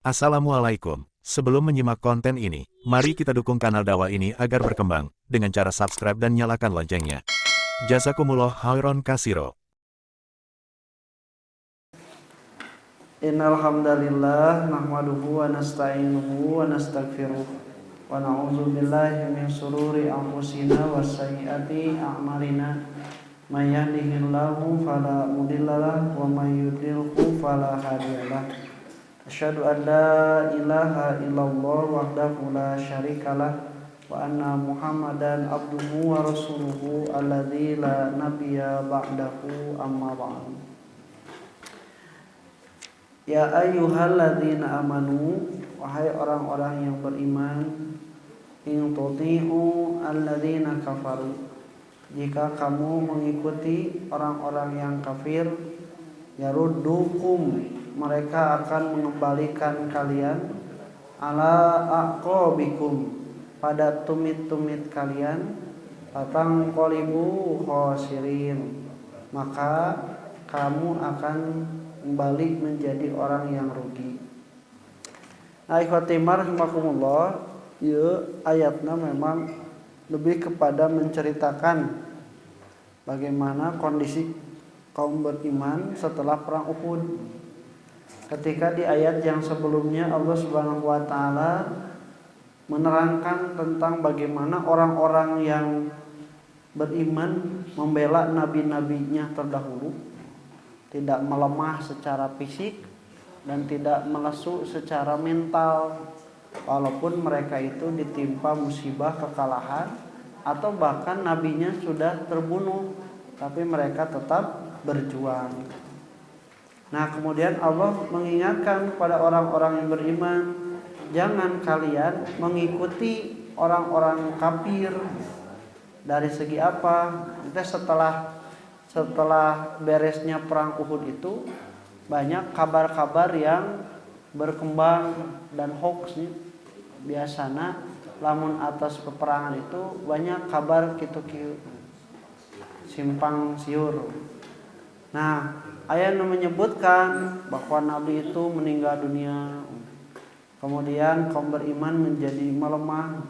Assalamualaikum. Sebelum menyimak konten ini, mari kita dukung kanal dakwah ini agar berkembang dengan cara subscribe dan nyalakan loncengnya. Jazakumullah khairan katsiro. Innal hamdalillah nahmaduhu wa nasta'inuhu wa nastaghfiruh wa na'udzu billahi min shururi anfusina wa sayyiati a'malina may yahdihillahu fala mudhillalah wa may yudhlilhu fala hadiyalah. Asyhadu an la ilaha illallah wahdahu la syarikalah wa anna Muhammadan abduhu wa rasuluhu alladzi la nabiyya ba'dahu amma ba'du. Ya ayyuhalladzina amanu, wahai orang-orang yang beriman, in tuti'u alladzina kafaru, jika kamu mengikuti orang-orang yang kafir, yaruddukum, mereka akan mengembalikan kalian, ala aqabikum, pada tumit-tumit kalian, fatangqalibu khasirin, maka kamu akan kembali menjadi orang yang rugi. Nah, ikhwatimar rahimakumullah, ya ayatnya memang lebih kepada menceritakan bagaimana kondisi kaum beriman setelah perang Uhud. Ketika di ayat yang sebelumnya Allah Subhanahu wa taala menerangkan tentang bagaimana orang-orang yang beriman membela nabi-nabinya terdahulu, tidak melemah secara fisik dan tidak melesu secara mental, walaupun mereka itu ditimpa musibah kekalahan atau bahkan nabinya sudah terbunuh, tapi mereka tetap berjuang. Nah, kemudian Allah mengingatkan kepada orang-orang yang beriman, jangan kalian mengikuti orang-orang kafir. Dari segi apa? Kita setelah beresnya perang Uhud itu banyak kabar-kabar yang berkembang dan hoax nih. Biasanya lamun atas peperangan itu banyak kabar kitu-kitu simpang siur. Nah, ayat menyebutkan bahwa Nabi itu meninggal dunia. Kemudian kaum beriman menjadi melemah.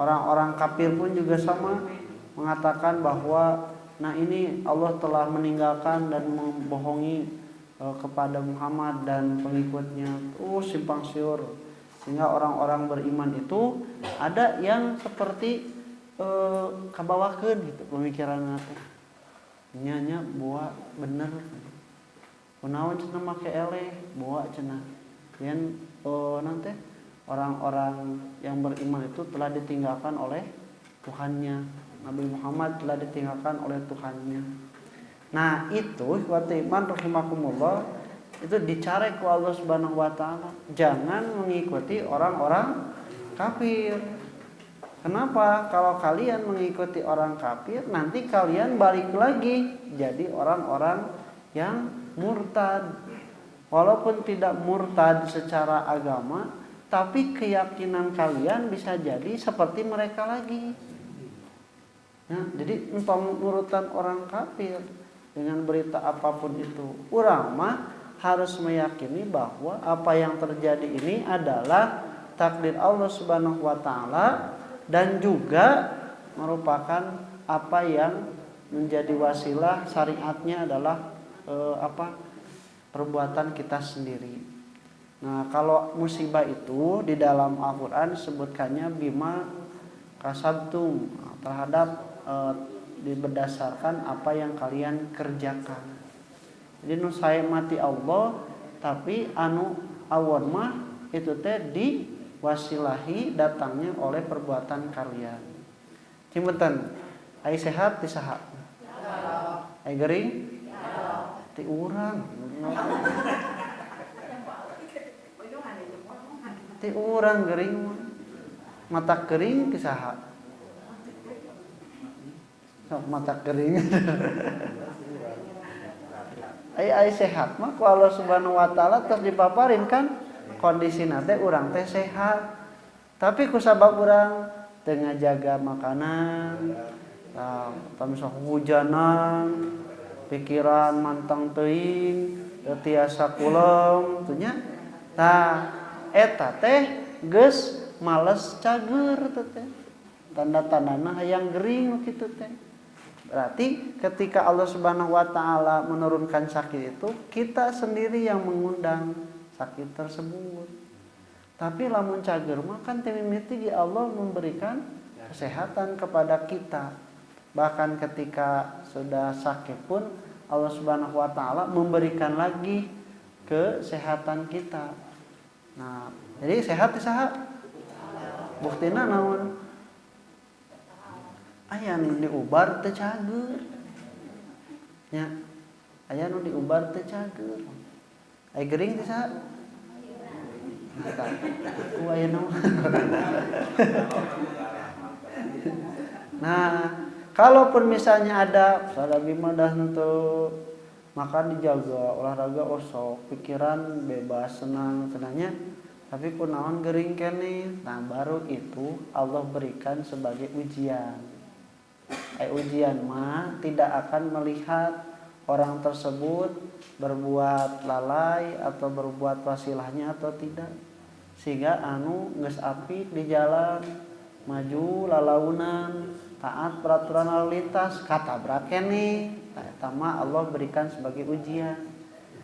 Orang-orang kafir pun juga sama, mengatakan bahwa nah ini Allah telah meninggalkan dan membohongi kepada Muhammad dan pengikutnya. Simpang siur. Sehingga orang-orang beriman itu ada yang seperti kabawakeun gitu pemikiranna teh. Nya boa bener. Kunaon cenah make eleh, boa cenah. Yen nanti orang-orang yang beriman itu telah ditinggalkan oleh Tuhannya. Nabi Muhammad telah ditinggalkan oleh Tuhannya. Nah, itu ikhwatiman rahimakumullah, itu dicarek ke Allah Subhanahu wa taala. Jangan mengikuti orang-orang kafir. Kenapa? Kalau kalian mengikuti orang kafir, nanti kalian balik lagi jadi orang-orang yang murtad. Walaupun tidak murtad secara agama, tapi keyakinan kalian bisa jadi seperti mereka lagi. Ya, jadi empang urutan orang kafir dengan berita apapun itu, urang mah harus meyakini bahwa apa yang terjadi ini adalah takdir Allah Subhanahu wa taala dan juga merupakan apa yang menjadi wasilah syariatnya adalah perbuatan kita sendiri. Nah, kalau musibah itu di dalam Al-Qur'an disebutkannya bima kasabtum, terhadap berdasarkan apa yang kalian kerjakan. Jadi nu saya mati Allah, tapi anu awon mah itu teh diwasilahi datangnya oleh perbuatan kalian. Cimetan, ai sehat ti saha? Ai gering? Ti urang. Ti urang gering mah. Mata kering ti saha? Mata kering. Ai sehat mah ku Allah Subhanahu wa taala terus dipaparin kan kondisina teh urang teh sehat. Tapi ku sabab urang teu ngajaga makanan, atau misalnya hujanan, pikiran mantang teuing, teu tiasa kulem, tuh nya. Tah eta teh geus males cager teh. Tanda-tandana hayang gering kitu teh. Berarti ketika Allah Subhanahu wa taala menurunkan sakit itu, kita sendiri yang mengundang sakit tersebut. Tapi lamun cager mah kan teu mimiti Allah memberikan kesehatan kepada kita. Bahkan ketika sudah sakit pun Allah Subhanahu wa taala memberikan lagi kesehatan kita. Nah, jadi sehat saha? Buktina naon? Aya nu diubar teu cager. Nya, aya nu diubar teu cager. Aya gering teh saha? Ku aya naon? Nah, kalaupun misalnya ada bimadah untuk maka dijaga olahraga osok, pikiran bebas, senang tenangnya, tapi kunaon gering kene. Nah, baru itu Allah berikan sebagai ujian. Ujian mah tidak akan melihat orang tersebut berbuat lalai atau berbuat wasilahnya atau tidak, sehingga anu geus apik di jalan maju lalaunan taat peraturan lalu lintas katabrak keneh. Eta mah Allah berikan sebagai ujian.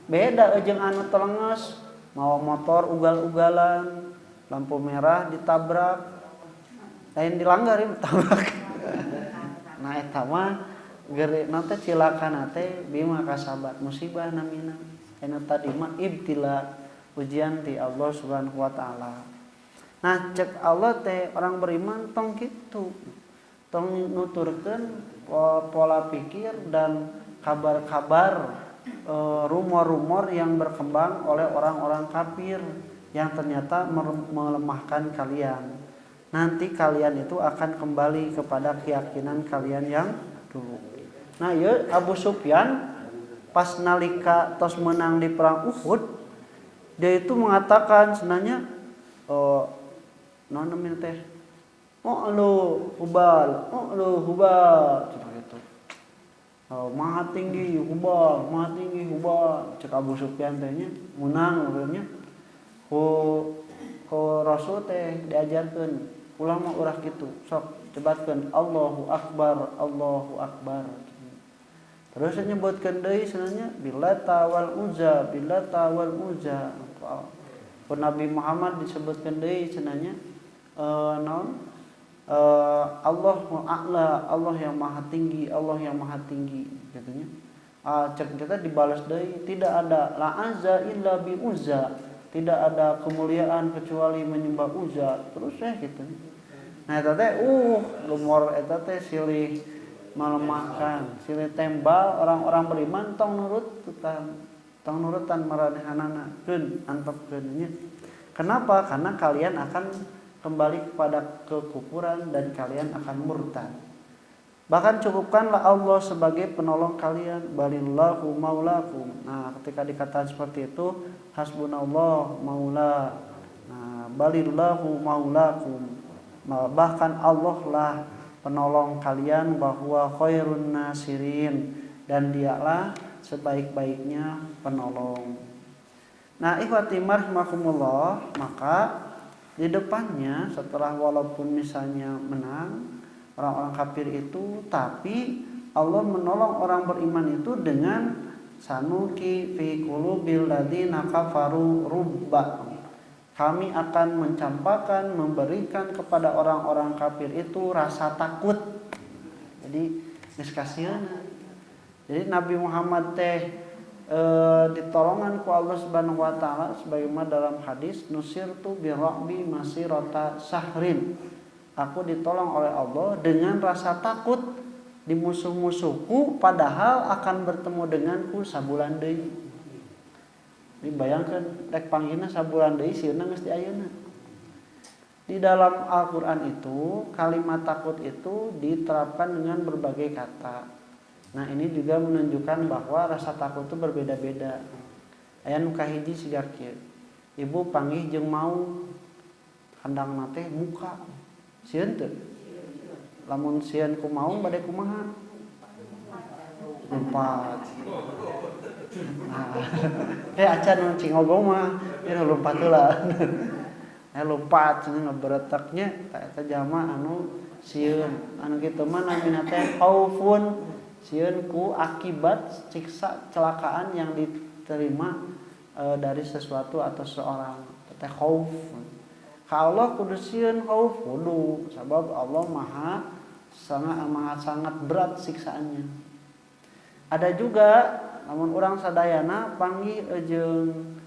Beda jeung anu telenges mawa motor ugal-ugalan lampu merah ditabrak lain dilanggar ditabrak. Nah eta mah geureuna teh cilakana teh bima kasabat musibah namina. Anu tadi mah ibtila ujian ti Allah Subhanahu wa taala. Nah cek Allah teh orang beriman tong kitu. Tong nuturkeun pola pikir dan kabar-kabar rumor-rumor yang berkembang oleh orang-orang kafir yang ternyata melemahkan kalian. Nanti kalian itu akan kembali kepada keyakinan kalian yang dulu. Nah, ya Abu Sufyan pas nalika tos menang di perang Uhud, dia itu mengatakan sebenarnya naon namanya teh? Oh lu Hubal gitu. Maha tinggi Hubal. Cek Abu Sufyan tehnya menang urangnya. Ku Rasul teh diajarkeun ulah mah urang kitu. Sok cebatkeun Allahu Akbar. Terus nyebutkeun deui sebenarnya Billata wal Uzza. Ku Nabi Muhammad disebutkeun deui sebenarnya naon? Allahu a'la, Allah yang maha tinggi katanya. Cek kita dibalas deui tidak ada la azza illa bi uzza, tidak ada kemuliaan kecuali menyembah Uzza. Terus gitu. Nah eta teh lumor eta teh silih melemahkan, silih tembal orang-orang beriman tong nurutan maranehanana keun antepkeun nya. Kenapa? Karena kalian akan kembali kepada kekufuran dan kalian akan murtad. Bahkan cukupkanlah Allah sebagai penolong kalian. Balillahu maulakum. Nah, ketika dikatakan seperti itu, hasbunallah maula. Nah, balillahu maulakum. Bahkan Allah lah penolong kalian, bahwa khairun nasirin, dan dialah sebaik-baiknya penolong. Nah, ikhwati rahimakumullah, maka di depannya setelah walaupun misalnya menang orang-orang kafir itu, tapi Allah menolong orang beriman itu dengan sanuki fi qulubil ladzina kafaru rubba. Kami akan mencampakkan, memberikan kepada orang-orang kafir itu rasa takut. Jadi geus kasieuna. Jadi Nabi Muhammad teh ditolongan ku Allah Subhanahu wa taala sebagaimana dalam hadis nusirtu bi rabbi masirata syahrin. Aku ditolong oleh Allah dengan rasa takut di musuh-musuhku padahal akan bertemu denganku sabulan deui. Dibayangkeun rek panggilna sabulan deui sieuna geus di ayeuna. Di dalam Al-Qur'an itu kalimat takut itu diterapkan dengan berbagai kata. Nah ini juga menunjukkan bahwa rasa takut itu berbeda-beda. Aya nu kahiji siga kieu. Ibu panggih jeung mau handangna teh muka. Sieun teu? Lamun sieun ku mau bade kumaha? Lompat. Nah, acan nu cingogong mah ieu lompat heula. lompat cenah ngebreteknya eta jalma anu sieun anu kitu mah namina teh khaufun sieun ku akibat siksa celakaan yang diterima dari sesuatu atau seorang teh khauf ka Allah kudu sieun khauf kudu sabab Allah sangat berat siksaannya. Ada juga namun orang sadayana panggil jeung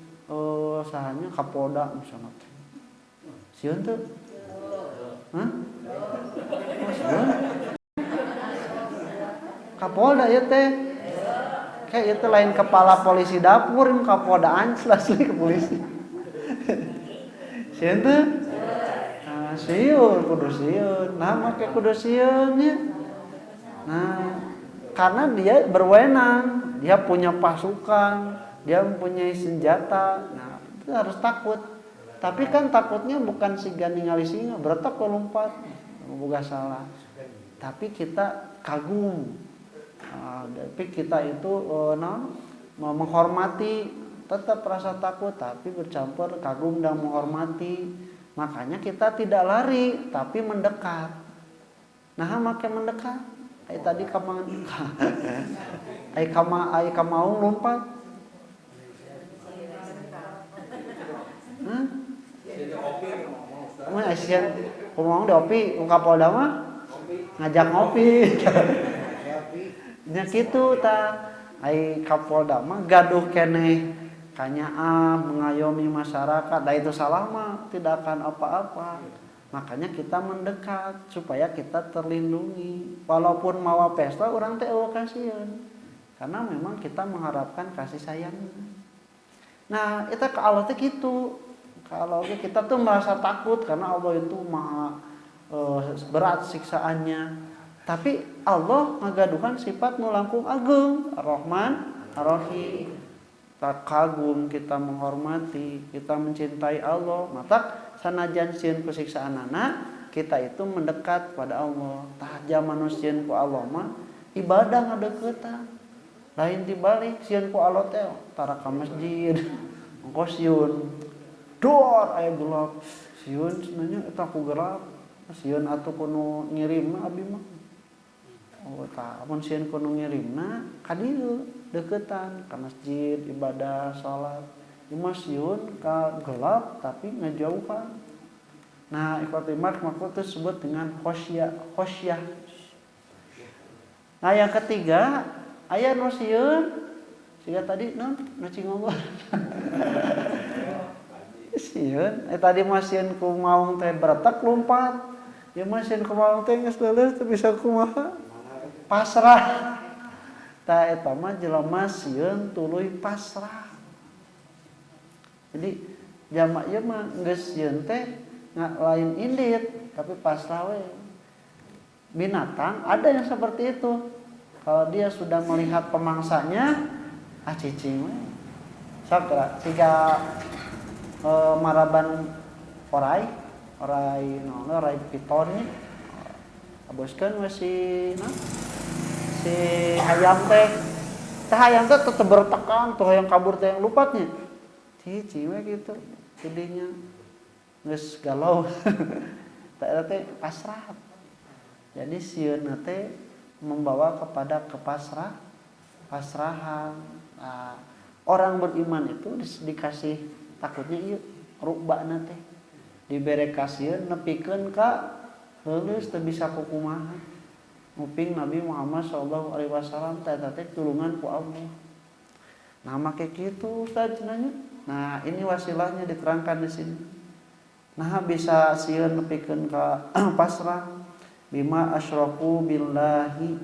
sahanya Kapolda misalnya sieun teu hah sieun Kapolda ieu teh kayak itu lain kepala polisi dapur Kapolda anclas ke polisi sieun teu sieun kudu sieun nah make kudu sieun nya nah karena dia berwenang dia punya pasukan dia mempunyai senjata nah itu harus takut tapi kan takutnya bukan siga ningali singa beretak ke lompat boga salah tapi kita kagum tapi kita itu menghormati tetap rasa takut tapi bercampur kagum dan menghormati makanya kita tidak lari tapi mendekat nah make mendekat tadi kamangan ai kamaung lompat Asian ngomong dopi Kapolda mah ngajak ngopi nya kitu tah ai Kapolda mah gaduh keneh kanyaan mengayomi masyarakat da itu salah mah tidak akan apa-apa makanya kita mendekat supaya kita terlindungi walaupun mawa pesta orang teh kasieun karena memang kita mengharapkan kasih sayang nah itu ke Allah teh gitu kalau kita tuh merasa takut karena Allah itu maha berat siksaannya tapi Allah ngagaduhan sifat nu langkung agung Ar-Rahman Ar-Rahim kita kagum kita menghormati kita mencintai Allah mata sanajan sieun ku siksaanana kita itu mendekat pada Allah tah zaman sieun ku Allah mah ibadah ngadeuketan lain dibalik sieun ku Allah teh tara ka masjid engko sieun dor aya gelap sieun cenanya eta ku gelap sieun atuh kudu ngirimna abdi mah oh tah mun sieun kudu ngirimna ka dieu deuketan ka masjid ibadah salat cuma sieun ka gelap tapi ngejauhan nah ikhwati maksud disebut dengan khosyah nah yang ketiga aya nu sieun siga tadi nu cingongol sieun tadi mah sieun ku maung teh beretak lompat ieu mah sieun ku maung teh geus leuleus teu bisa kumaha pasrah tah eta mah jelema sieun tuluy pasrah jadi jama ieu mah geus sieun teh lain indit tapi pasrah we binatang ada yang seperti itu kalau dia sudah melihat pemangsanya cicing we sakra siga maraban orai piton nya aboskeun we si hayam teh tetep bertekan tuh yang kabur teh yang lupatnya cicing we gitu jadinya geus galau teh pasrah jadi sieun teh membawa kepada pasrahan nah, orang beriman itu dikasih takutnya ieu rubana teh dibere kasieun nepikeun ka heuleus teu bisa kumaha nguping Nabi Muhammad sallallahu alaihi wasallam teh tulungan ku Allah nah make kitu Ustaz cenanya nah ini wasilahnya diterangkan di sini nah bisa sieun nepikeun ka pasrah bima asyraku billahi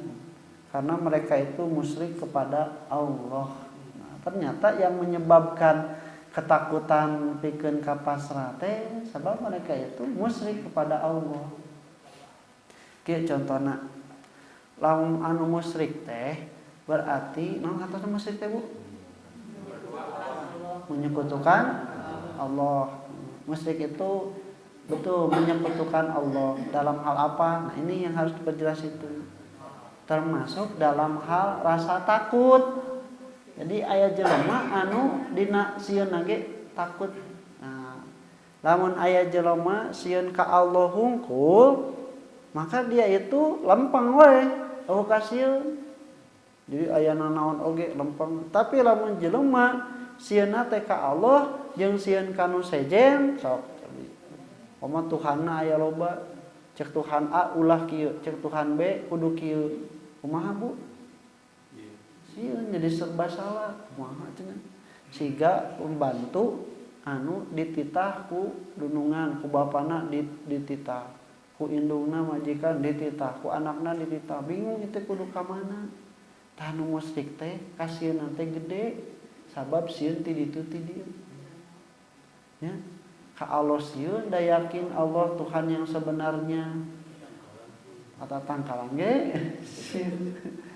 karena mereka itu musyrik kepada Allah nah, ternyata yang menyebabkan ketakutan pikeun ka pasrah teh sebab mereka itu musyrik kepada Allah kieu contona lamun anu musyrik teh berarti naon katana musyrik teh Bu menyekutukan Allah musyrik itu betul menyekutukan Allah dalam hal apa? Nah ini yang harus diperjelas itu termasuk dalam hal rasa takut jadi aya jelema anu dina sieun ge takut nah Lamun aya jelema sieun ka Allah hungkul, maka dia itu lempeng we, eueuh ka sieun. Jadi aya nanaon oge lempeng. Tapi lamun jelema sieunna teh ka Allah jeung sieun ka nu sejen sok. Pama Tuhanna aya loba, cek Tuhan A ulah kieu, cek Tuhan B kudu kieu. Kumaha Bu? Sieun jadi serba salah. Kumaha cenah? Siga pembantu anu dititah ku dunungan, ku bapana dititah, ku indungna majikan dititah, ku anakna dititah. Bingung itu kudu ka mana? Tah nu musyrik teh kasieun teh gede, sabab sieun ti ditu ti dieu. Ya. Ka Allah sieun da yakin Allah Tuhan yang sebenarnya. Kata tangkalan ge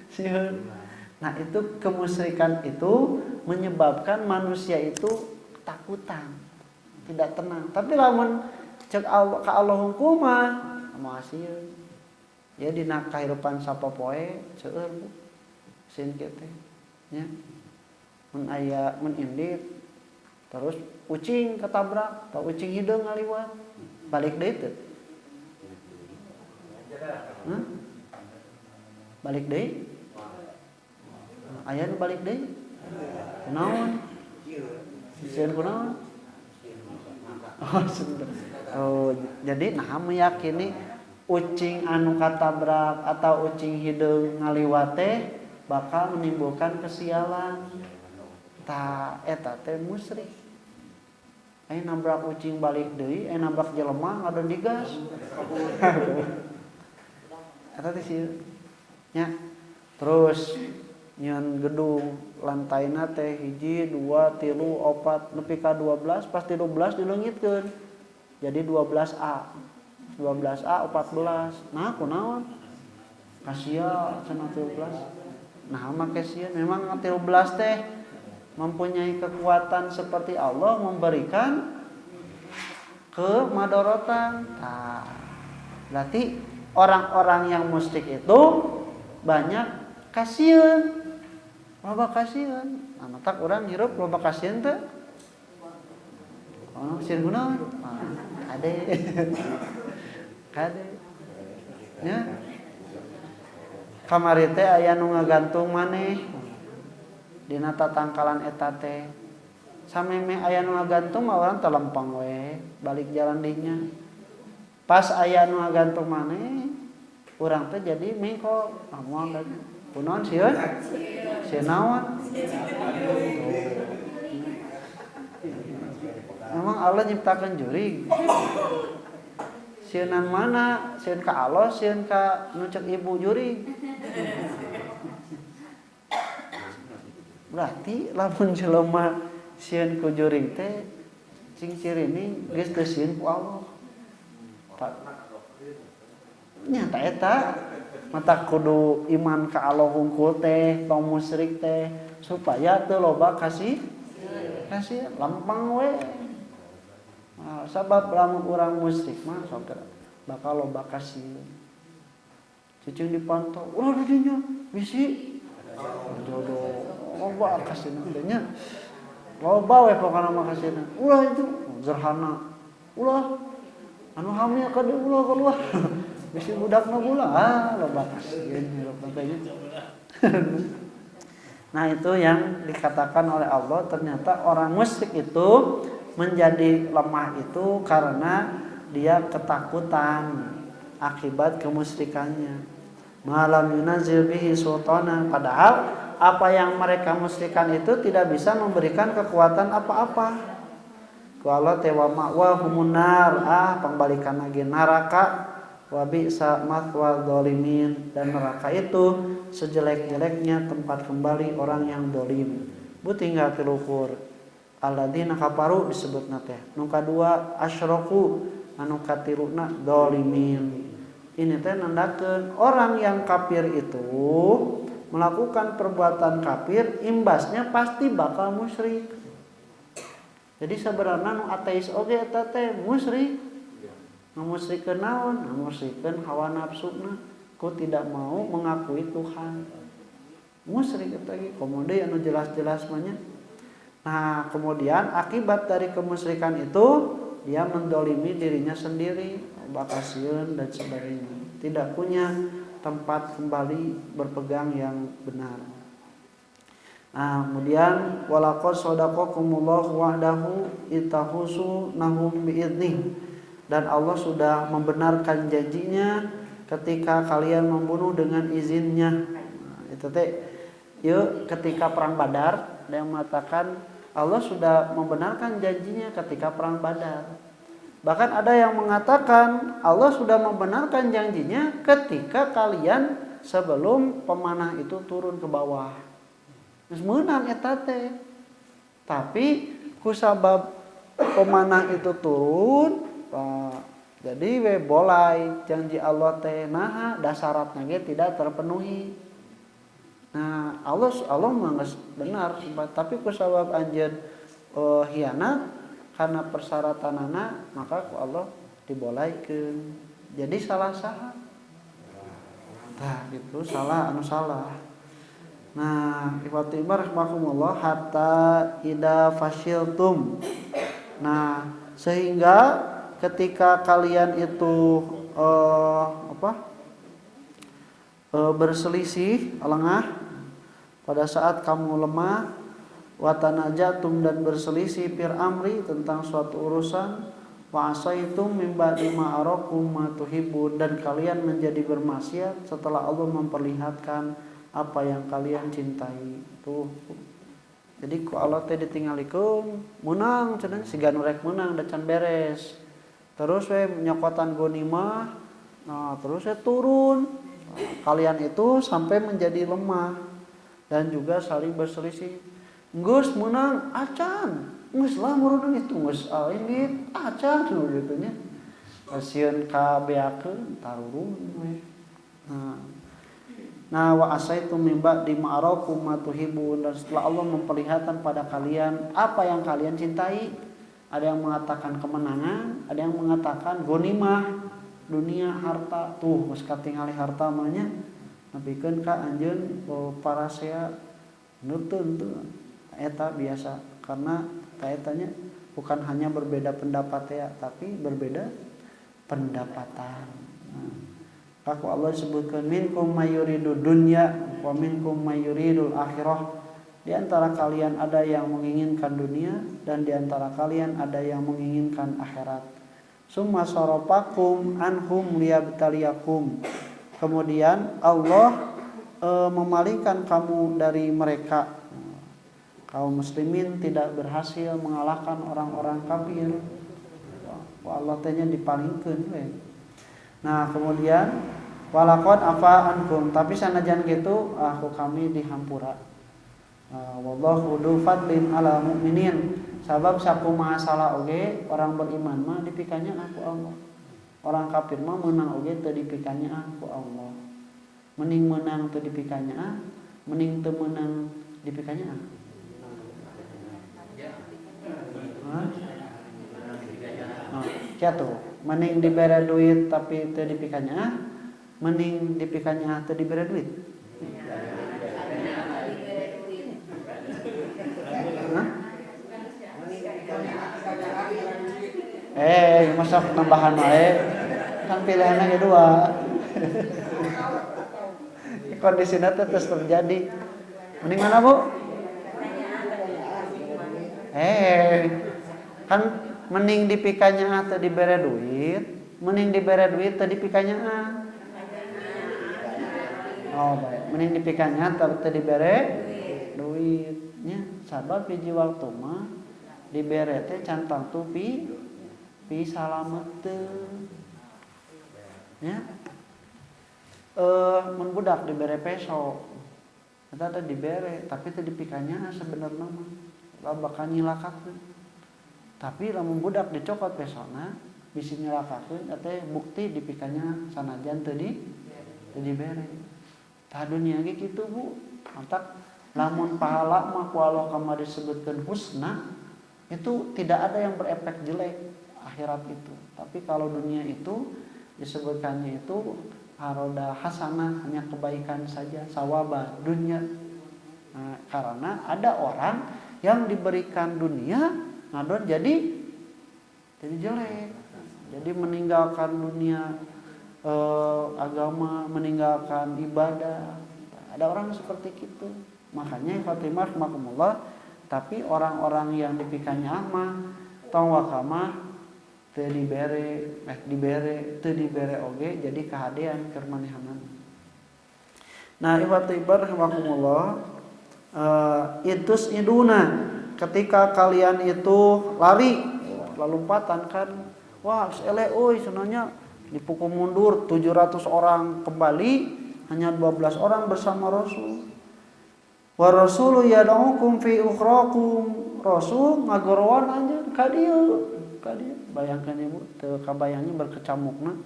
sieun. Nah, itu kemusyrikan itu menyebabkan manusia itu ketakutan, tidak tenang. Tapi lamun cek Allah ka Allah hukum mah moal sieun. Ya dina kahirupan sapopoe seueur Bu. Sieun kieu teh. Ya. Mun aya mun indit terus ucing ketabrak atau ucing hideung ngaliwat balik deui teu? Balik deui? Aya nu balik deui? Kunaon? Sieun kunaon? Oh, jadi nah meyakini ucing anu katabrak atau ucing hideung ngaliwat teh bakal menimbulkan kesialan. Tah eta teh musyrik. Aya nabrak ucing balik deui, aya nabrak jelema ngadon digas. Eta teh sieun. Nya. Terus nyeun gedung lantaina teh 1, 2, 3, 4 nepi ka 12, pas 12 dileungitkeun. Jadi 12A. 12A 14. Nah, kunaon? Kasia cenah 13. Nah, make sieun memang 13 teh mempunyai kekuatan seperti Allah memberikan kemadorotan. Nah, berarti orang-orang yang musyrik itu banyak kasieun. Loba kasieun. Nah, matak urang hirup loba kasieun teh. Oh, sieun kunaon? Kade. Kade. Ya. Kamari teh aya nu ngagantung maneh. Dina tatangkalan eta teh sameme aya nu ngagantung mah urang teh lempeng we balik jalan dinya. Pas aya nu ngagantung maneh urang teh jadi mengko moal kunaon sieun? Sieun naon? Memang Allah nyiptakeun jurig. Sieunan mana? Sieun ka Allah, sieun ka nu cek ibu jurig. Berarti lamun jelema sieun ku jurig teh cing cirimi geus teu sieun ku Allah. Nyata eta mata kudu iman ka Allah hungkul teh tong musyrik teh supaya teu loba kasih lempeng we. Nah, sabab lamun urang musyrik mah sok bakal loba kasih. Cicing dipantau, ulah di dinya bisi jodoh loba kasihna teh nya. Loba we pokona mah kasihna. Ulah itu gerhana. Ulah anu hamil ka dieu ulah keluar. Bisi budakna gula loba kasieun hirup teh. Nah, itu yang dikatakan oleh Allah, ternyata orang musyrik itu menjadi lemah itu karena dia ketakutan akibat kemusyrikannya. Malam yunazil bihi sultana, padahal apa yang mereka musyrikan itu tidak bisa memberikan kekuatan apa-apa. Qala tewa ma'wa humunar, pembalikan lagi neraka, wa bi'sa mathwal dzalimin, dan neraka itu sejelek-jeleknya tempat kembali orang yang dolim. Bu tinggal tilukur alladzina kafaru disebutna teh. Nu kadua asyraku, anu katiruna dzalimin. Ini teh nandakeun orang yang kafir itu melakukan perbuatan kafir, imbasnya pasti bakal musyrik. Jadi sebenarnya nu ateis oge eta teh musyrik. Ngamusyrikeun naon? Ngamusyrikeun hawa nafsuna, ku tidak mau mengakui Tuhan. Musyrik eta ge komodo anu jelas-jelas mah nya. Nah, kemudian akibat dari kemusyrikan itu dia mendolimi dirinya sendiri, bakasieun dan sebagainya, tidak punya tempat kembali berpegang yang benar. Nah, kemudian walaqad shadaqakumullahu wa'dahu itahusu nahum bi'idnih, dan Allah sudah membenarkan janjinya ketika kalian membunuh dengan izinnya. Nah, itu teh yuk ketika perang Badar ada yang mengatakan Allah sudah membenarkan janjinya ketika perang Badar. Bahkan ada yang mengatakan Allah sudah membenarkan janjinya ketika kalian sebelum pemanah itu turun ke bawah. Geus meunang eta teh. Tapi kusabab pemanah itu turun, jadi we bolai janji Allah teh naha dasaratna ge tidak terpenuhi. Nah, Allah geus benar, tapi kusabab anjeun hianat karena persyaratanana maka ku Allah dibolaikeun. Jadi salah saha. Tah gitu salah anu salah. Nah, ikhwati rahimakumullah hatta ida fasyiltum. Nah, sehingga ketika kalian itu berselisih lengah, pada saat kamu lemah, watanajatum dan berselisih fir amri tentang suatu urusan, wa asaitum min ba'di ma arakum ma tuhibbun, dan kalian menjadi bermaksiat setelah Allah memperlihatkan apa yang kalian cintai. Tuh. Jadi ku Allah teh ditinggalikeun menang cenah siga nu rek menang da can beres. Terus we nyokotan gonimah, nah terus we turun. Kalian itu sampai menjadi lemah dan juga saling berselisih. Geus menang acan, geus lah murudun itu geus ini acan gitu nya. Pasieun ka beakeun tarurun we. Nah wa asaitum min ba'di ma arakum ma tuhibbun, dan setelah Allah memperlihatkan pada kalian apa yang kalian cintai, ada yang mengatakan kemenangan, ada yang mengatakan ghanimah, dunia, harta. Tuh geus katingali harta mah nya nepikeun ka anjeun parasea nuteun tuh eta biasa, karena ka eta nya bukan hanya berbeda pendapat ya, tapi berbeda pendapatan. Aku Allah sebutkan minkum mayuridu dunya wa minkum mayuridul akhirah. Di antara kalian ada yang menginginkan dunia dan di antara kalian ada yang menginginkan akhirat. Summa sarafakum anhum liyabtaliyakum. Kemudian Allah memalingkan kamu dari mereka. Kaum muslimin tidak berhasil mengalahkan orang-orang kafir. Allah tanya dipalingkeun we. Nah, kemudian walaqad afa ankum, tapi sanajan gitu aku kami dihampura. Wallahu dzu fadlin ala mu'minin, sabab sakumaha salah oge orang beriman mah dipikanya aku Allah. Orang kafir mah meunang oge teu dipikanya aku Allah. Mending menang teu dipikanya, mending teu meunang dipikanya. Kiatu, mending dibere duit tapi teu dipikanya, mending dipikanya teu dibere duit. Masa nambahan wae kan pilihannya kedua. Kondisinya terus terjadi. Mending mana, Bu? Kan mending dipikanya atau dibere duit, mending dibere duit atau dipikanya. Oh baik, mending dipikanya atau dibere duitnya. Sabab hiji waktu mah dibere teh cantang tupi salamet teu. Ya. Mun budak dibere peso. Eta teh dibere, tapi teu dipikanya sebenarnya mah. Lah bakal nyilakakeun. Tapi lamun budak dicokot pesona bisi nyilakakeun teh bukti dipikanya sanajan teu dibere. Tah dunia ge kitu, Bu. Mantak lamun pahala mah ku Allah kama disebutkeun husna, itu tidak ada yang berefek jelek akhirat itu. Tapi kalau dunia itu disebutkannya itu haroda hasanah, hanya kebaikan saja, sawaba dunia. Nah, karena ada orang yang diberikan dunia ngadon jadi jadi jelek. Jadi meninggalkan dunia agama, meninggalkan ibadah. Ada orang seperti itu. Makanya Fatimah rahimahumullah, tapi orang-orang yang dipikanya mah tong wakamah teu dibere oge jadi kahadean keur manehanna. Nah, ibadah rahimahumullah, itus iduna, ketika kalian itu lari, lompatan kan, wah ele euy sebenarnya dipukul mundur 700 orang kembali, hanya 12 orang bersama Rasul. Wa rasulu yad'ukum fi ukhrakum, Rasul ngagorowan aja ka dieu. Bayangkan ibu, teu kabayangnya berkecamukna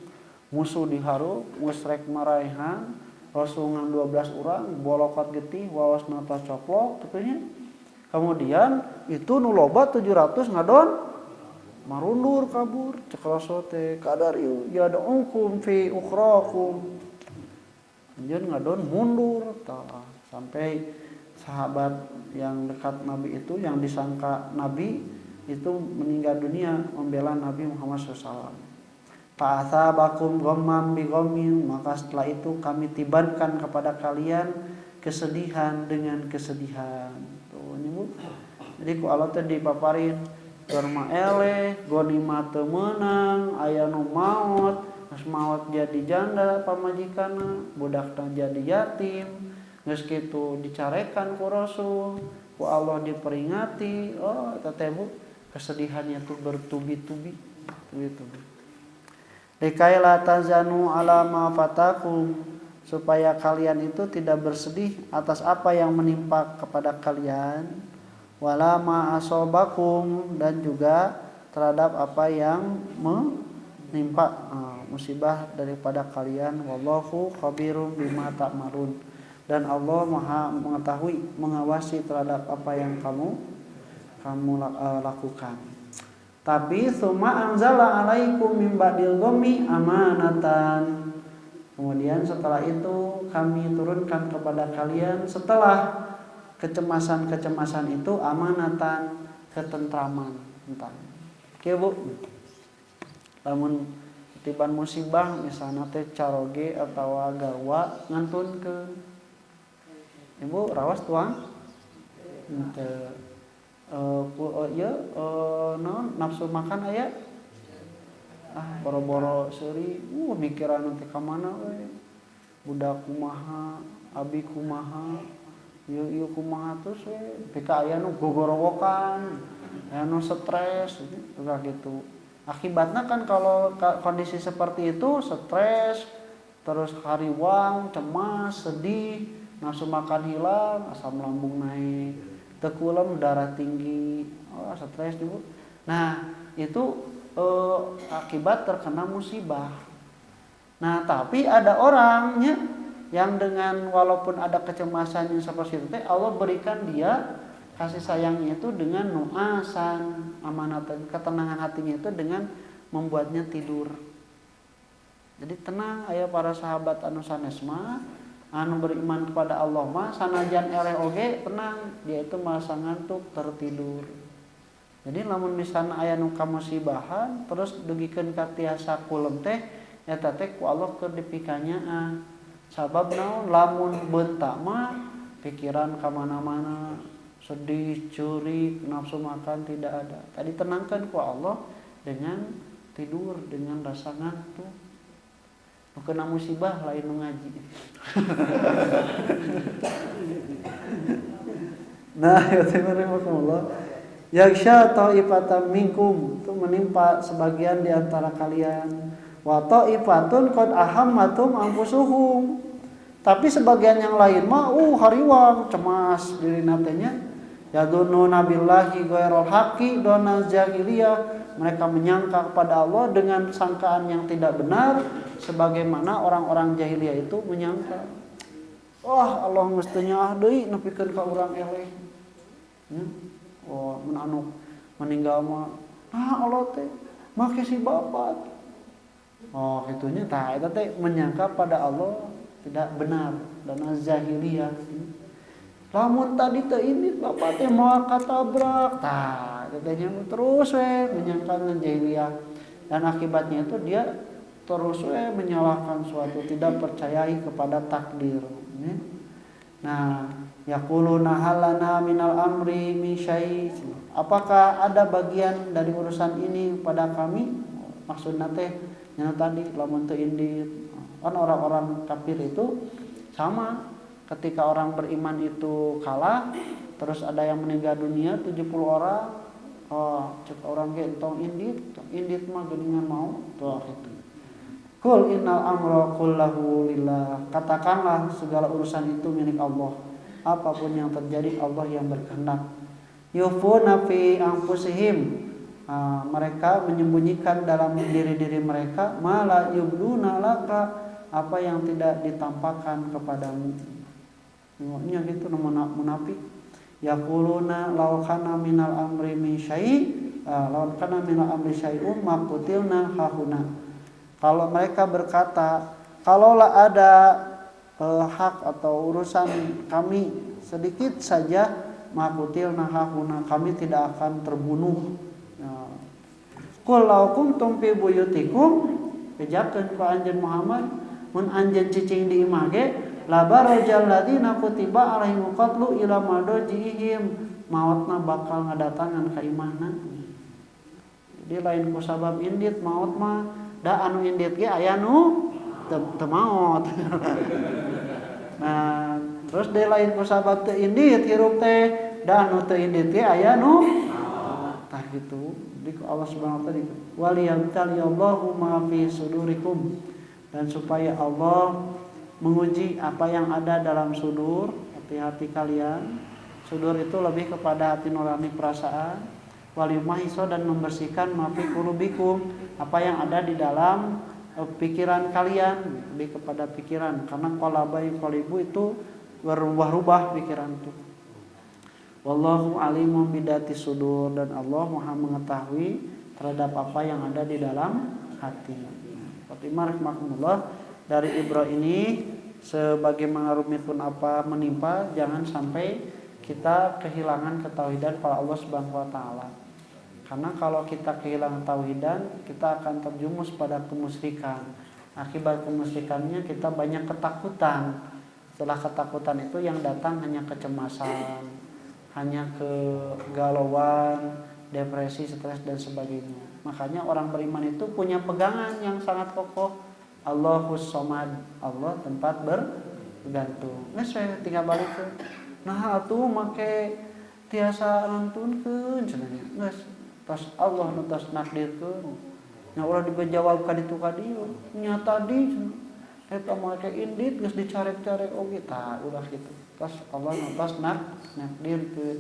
musuh diharu geus rek maraehan, Rasul ngan 12 orang bolokot getih waosna tos coplok teunya. Kemudian itu nu loba 700 ngadon marundur kabur cek Rasul teh kadarieu yad'ukum fi ukhrakum. Anjeun ngadon mundur tah sampai sahabat yang dekat Nabi itu yang disangka Nabi itu meninggal dunia membela Nabi Muhammad SAW. Fa'athabakum ghammam bi ghammin, maka setelah itu kami tibankan kepada kalian kesedihan dengan kesedihan. Tuh nyebut. Jadi ku Allah teh dipaparin kurma eleh, ghanimah teu meunang, aya nu maot, geus maot jadi janda pamajikanna, budakna jadi yatim. Geus kitu dicarekan ku Rasul, ku Allah diperingati, oh teteh Bu, kesedihannya tuh bertubi-tubi. Likaila tazanu ala ma fatakum, supaya kalian itu tidak bersedih atas apa yang menimpa kepada kalian, wala ma asobakum, dan juga terhadap apa yang menimpa musibah daripada kalian. Wallahu khabirum bima ta'malun, dan Allah Maha mengetahui, mengawasi terhadap apa yang kamu lakukan. Tapi summa anzala alaikum min ba'dil ghammi amanatan. Kemudian setelah itu kami turunkan kepada kalian setelah kecemasan-kecemasan itu amanatan, ketentraman. Oke Bu. Lamun tiban musibah misalnya teh caroge atawa garwa ngantunkeun. Ibu rawas tuang ente nafsu makan aya boro-boro seuri mikiran nanti ka mana we, budak kumaha, abi kumaha, ieu kumaha terus we, pika aya nu gogorowokan, aya nu stres juga gitu. Akibatnya kan kalau kondisi seperti itu stres, terus hariwang, cemas, sedih, nafsu makan hilang, asam lambung naik, tekulam, darah tinggi, stres juga. Nah itu akibat terkena musibah. Nah tapi ada orangnya yang dengan walaupun ada kecemasan yang seperti itu, Allah berikan dia kasih sayangnya itu dengan nuasan, amanatan, ketenangan hatinya itu dengan membuatnya tidur. Jadi tenang aya para sahabat anu sanes mah, anu beriman kepada Allah mah sanajan eleh oge tenang, dia itu merasa ngantuk tertidur. Jadi lamun misalna aya nu kamusibahan terus dugikeun ka tiasa kulem teh eta teh ku Allah keur dipikanyaan. Sabab naon? Lamun beuntak mah pikiran ka mana-mana, sedih, curi, nafsu makan tidak ada. Tadi tenangkan ku Allah dengan tidur, dengan rasa ngantuk. Kena musibah lain nu ngaji. Nah, ya Allah. Yaksha ta'ifatan minkum, itu menimpa sebagian di antara kalian. Wa ta'ifatun qad ahammatum anfusuhum. Tapi sebagian yang lain mah hariwang, cemas diri natenya. Yadununa billahi ghairal haqqi dona jahiliyah. Mereka menyangka kepada Allah dengan sangkaan yang tidak benar, sebagaimana orang-orang jahiliyah itu menyangka. Wah, Allah mestinya deui nepikeun ka urang eleh. Oh, mun anu meninggal mah Allah teh make si bapak. Oh, kitunya tah eta teh menyangka pada Allah tidak benar dan jahiliyah. Lamun tadi teh ini bapak teh mau katabrak, tah tetehnya terus menyangkal jahiliyah, dan akibatnya itu dia terus menyalahkan suatu, tidak percayai kepada takdir. Nah, yaquluna halana minal amri min syai'. Apakah ada bagian dari urusan ini pada kami? Maksudna teh nya tadi lamun teu indit. Kan orang-orang kafir itu sama, ketika orang beriman itu kalah, terus ada yang meninggal dunia 70 orang, cek orang ge entong indit mah geuningan mau tuh gitu. Qul innal amra kullahu lillah. Katakanlah segala urusan itu milik Allah. Apapun yang terjadi Allah yang berkehendak. Yufuna fi anfusihim. Mereka menyembunyikan dalam diri-diri mereka mala yubduna laka, apa yang tidak ditampakkan kepadamu. Nya gitu munafik. Yaquluna law kana minal amri min syai', law kana minal amri syai'un maqutilna hahuna. Kalau mereka berkata, kalaulah ada hak atau urusan kami sedikit saja, maqutilna hahuna, kami tidak akan terbunuh. Qul law kuntum fi buyutikum, bejakeun ku anjeun Muhammad, mun anjeun cicing di imah ge, la barajal ladina kutiba alaihimul qatlu ila madajihim, mautna bakal ngadatangan ka imahna. Jadi lain ku sabab indit maut mah da anu indit ge aya nu teu maot. Nah, terus deui lain ku sabab teu indit hirup teh, da anu teu indit ge aya nu tah gitu. Jadi Allah Subhanahu wa taala waliyamtaliyallahu ma fi sudurikum, dan supaya Allah menguji apa yang ada dalam sudur, hati-hati kalian. Sudur itu lebih kepada hati nurani perasaan. Waliyumahiso, dan membersihkan mafi qulubikum, apa yang ada di dalam pikiran kalian, lebih kepada pikiran, karena qalabai qalibu itu berubah-ubah pikiran itu. Wallahu alimun bidati sudur, dan Allah Maha mengetahui terhadap apa yang ada di dalam hati. Fatimah rahmatullah, dari ibrah ini sebagaimana rumit pun apa menimpa, jangan sampai kita kehilangan ketauhidan pada Allah Subhanahu wa taala. Karena kalau kita kehilangan tauhidan, kita akan terjumus pada kemusyrikan. Akibat kemusyrikannya kita banyak ketakutan. Setelah ketakutan itu yang datang hanya kecemasan, hanya kegalauan, depresi, stres dan sebagainya. Makanya orang beriman itu punya pegangan yang sangat kokoh. Allahus Somad, Allah tempat bergantung. Geus tinggal balik ke. Nah atuh make tiasa nuntunkeun cenah geus. Tas Allah nu tos nakdirkeun. Nya ulah dijawab ka ditu ka dieu. Nya tadi eta make indit geus dicarek-carek oge tah ulah kitu. Tas Allah nu tos nakdirkeun.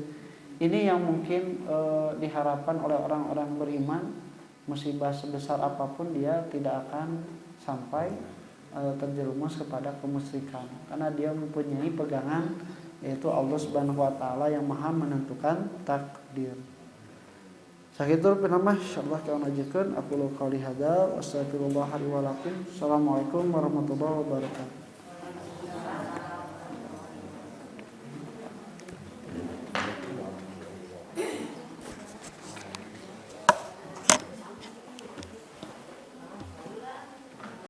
Ini yang mungkin diharapkan oleh orang-orang beriman, musibah sebesar apapun dia tidak akan sampai terjerumus kepada kemusyrikan, karena dia mempunyai pegangan yaitu Allah Subhanahu wa taala yang Maha menentukan takdir. Sakitu penamah insyaallah kita lanjutkeun. Aku qouli hadza wa astaghfirullah li wa lakum. Assalamualaikum warahmatullahi wabarakatuh.